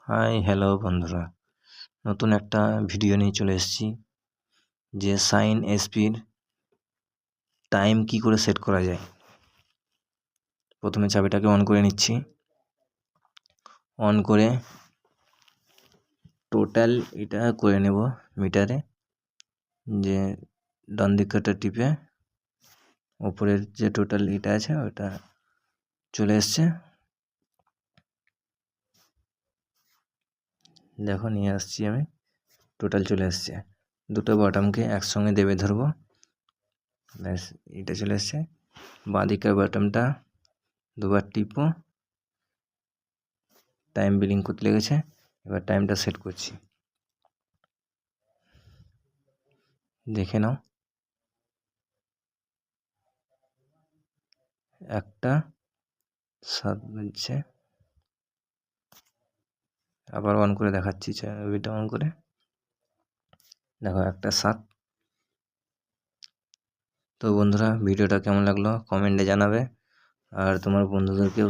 Hi hello বন্ধুরা, নতুন একটা ভিডিও নিয়ে চলে এসেছি যে সাইন এসপির টাইম কি করে সেট করা যায়। প্রথমে চাবিটাকে অন করে নিচ্ছি। অন করে টোটাল এটা করে নেব মিটারে, যে ডান দিকটা টিপে ওপরের যে টোটাল এটা আছে ওটা চলে এসছে। দেখো নিয়ে আসছি আমি, টোটাল চলে এসছে। দুটো বটমকে একসঙ্গে দেবে ধরবো, ব্যাস এটা চলে এসছে। বাঁ দিকের বটমটা দুবার টিপো, টাইম বিলিং করতে লেগেছে। এবার টাইমটা সেট করছি, দেখে নাও। 1:07 বাজছে। আবার অন করে দেখাচ্ছি, ছবিটা অন করে দেখো 1:07। তো বন্ধুরা, ভিডিওটা কেমন লাগলো কমেন্টে জানাবে, আর তোমার বন্ধুদেরকেও